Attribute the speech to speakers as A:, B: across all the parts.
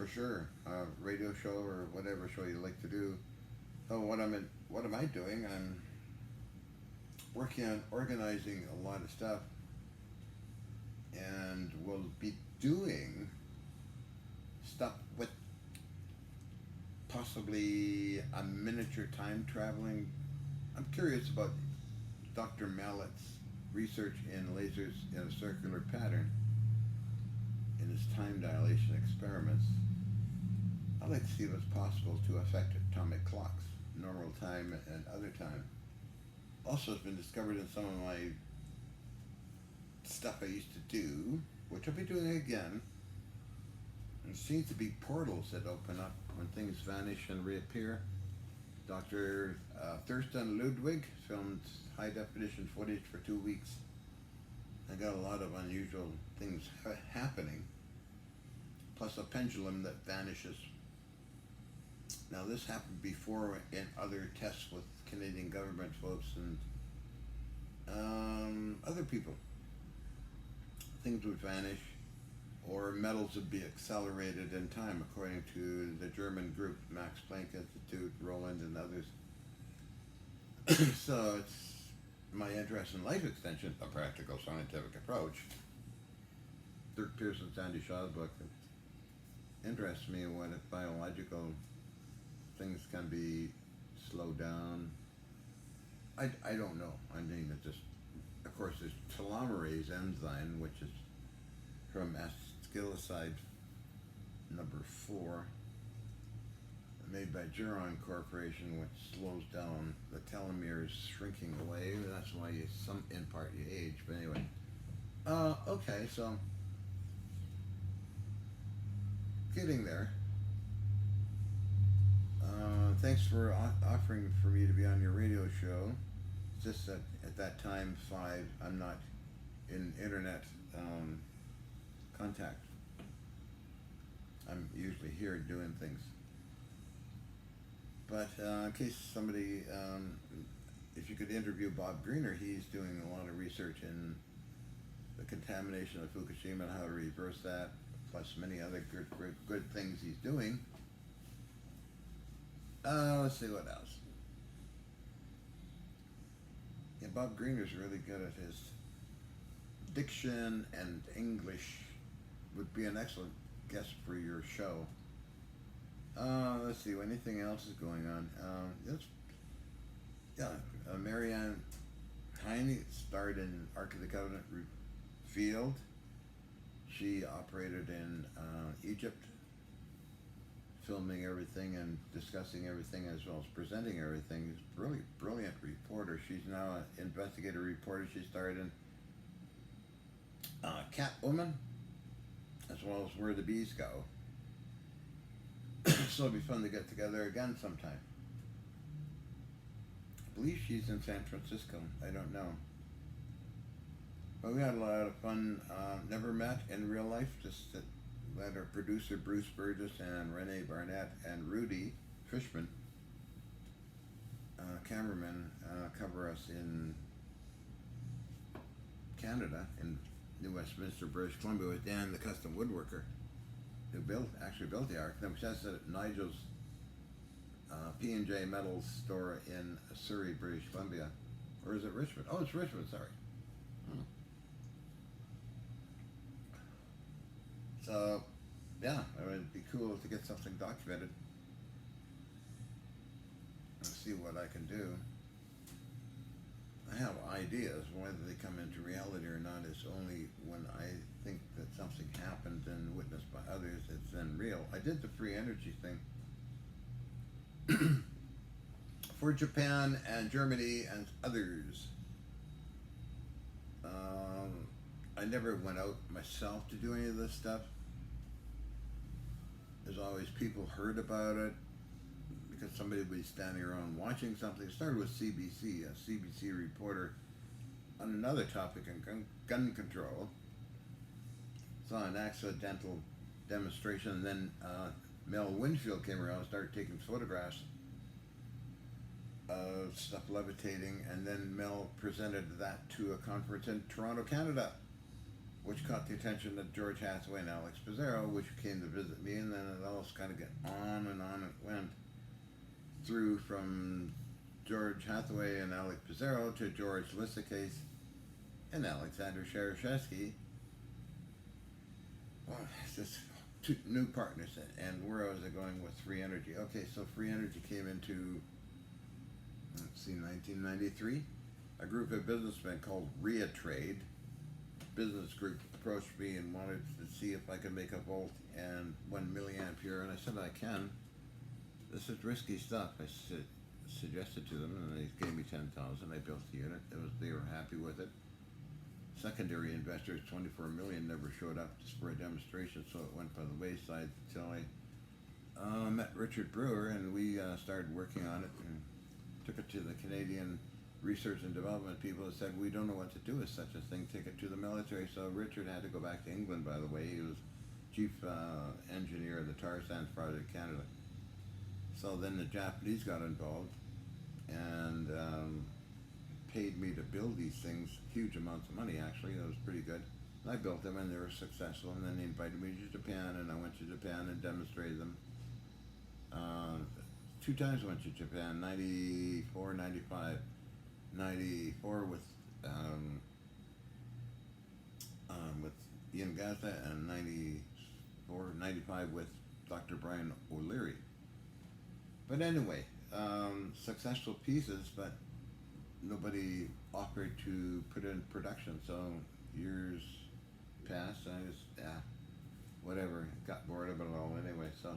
A: for sure. Radio show or whatever show you like to do. So what am I doing? I'm working on organizing a lot of stuff, and we'll be doing stuff with possibly a miniature time traveling. I'm curious about Dr. Mallett's research in lasers in a circular pattern in his time dilation experiments. I'd like to see what's possible to affect atomic clocks, normal time and other time. Also, has been discovered in some of my stuff I used to do, which I'll be doing again. There seems to be portals that open up when things vanish and reappear. Dr. Thurston Ludwig filmed high definition footage for 2 weeks. I got a lot of unusual things happening, plus a pendulum that vanishes. Now, this happened before in other tests with Canadian government folks and other people. Things would vanish, or metals would be accelerated in time, according to the German group Max Planck Institute, Roland, and others. So it's my interest in life extension, a practical scientific approach. Dirk Pearson's Andy Shaw's book interests me in what if biological things can be slowed down. I don't know. I mean, it just, of course, there's telomerase enzyme, which is from acetylside number 4, made by Geron Corporation, which slows down the telomeres shrinking away. That's why in part you age. But anyway, okay, so getting there. Thanks for offering for me to be on your radio show. It's just that at that time, 5, I'm not in internet contact. I'm usually here doing things. But in case somebody, if you could interview Bob Greener, he's doing a lot of research in the contamination of Fukushima and how to reverse that, plus many other good things he's doing. Let's see what else. Yeah, Bob Greener's really good at his diction and English. Would be an excellent guest for your show. Let's see, anything else is going on. Marianne Heine starred in Ark of the Covenant Revealed. She operated in Egypt, filming everything and discussing everything as well as presenting everything. She's a really brilliant reporter. She's now an investigative reporter. She starred in Catwoman, as well as Where the Bees Go. So it'll be fun to get together again sometime. I believe she's in San Francisco. I don't know. But we had a lot of fun. Never met in real life. Just let our producer Bruce Burgess and Renee Barnett and Rudy Fishman, cameraman, cover us in Canada, in New Westminster, British Columbia, with Dan, the custom woodworker, who actually built the Ark. Then we tested at Nigel's P&J Metals store in Surrey, British Columbia. Or is it Richmond? Oh, it's Richmond, sorry. So, yeah, it would be cool to get something documented and see what I can do. I have ideas. Whether they come into reality or not is only when I think that something happened and witnessed by others, it's then real. I did the free energy thing for Japan and Germany and others. I never went out myself to do any of this stuff. There's always people heard about it because somebody would be standing around watching something. It started with CBC, a CBC reporter on another topic in gun control. Saw an accidental demonstration, and then Mel Winfield came around and started taking photographs of stuff levitating, and then Mel presented that to a conference in Toronto, Canada. which caught the attention of George Hathaway and Alex Pizarro, which came to visit me, and then it all kind of got on and on it went through from George Hathaway and Alex Pizarro to George Lissacase and Alexander Shereshevsky. Well, it's just two new partners, and where was I going with Free Energy? Okay, so Free Energy came into, let's see, 1993. A group of businessmen called Ria Trade business group approached me and wanted to see if I could make a volt and 1 milliampere, and I said I can. This is risky stuff. I suggested to them, and they gave me 10,000. I built the unit. They were happy with it. Secondary investors, 24 million, never showed up for a demonstration, so it went by the wayside until I met Richard Brewer, and we started working on it and took it to the Canadian research and development people that said, we don't know what to do with such a thing, take it to the military. So Richard had to go back to England, by the way. He was chief engineer of the tar sands project in Canada. So then the Japanese got involved and paid me to build these things, huge amounts of money actually. That was pretty good. And I built them and they were successful, and then they invited me to Japan, and I went to Japan and demonstrated them. 2 times I went to Japan, 94, 95. 94 with Ian Gaza, and 95 with Dr. Brian O'Leary. But anyway, successful pieces, but nobody offered to put in production. So years passed, and I just, whatever, got bored of it all anyway. So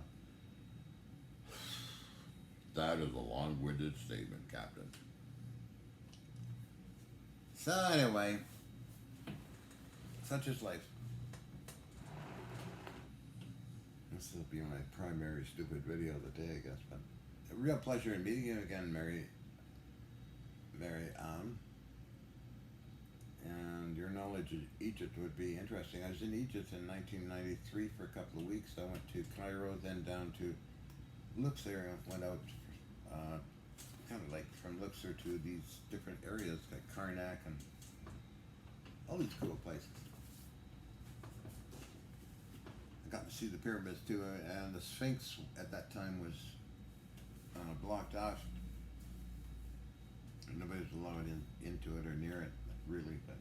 A: that is a long-winded statement, Captain. So anyway, such is life. This will be my primary stupid video of the day, I guess. But a real pleasure in meeting you again, Mary Ann. And your knowledge of Egypt would be interesting. I was in Egypt in 1993 for a couple of weeks. I went to Cairo, then down to Luxor, and went out kind of like from Luxor to these different areas like Karnak and all these cool places. I got to see the pyramids too, and the Sphinx at that time was blocked off. Nobody was allowed into it or near it, really, but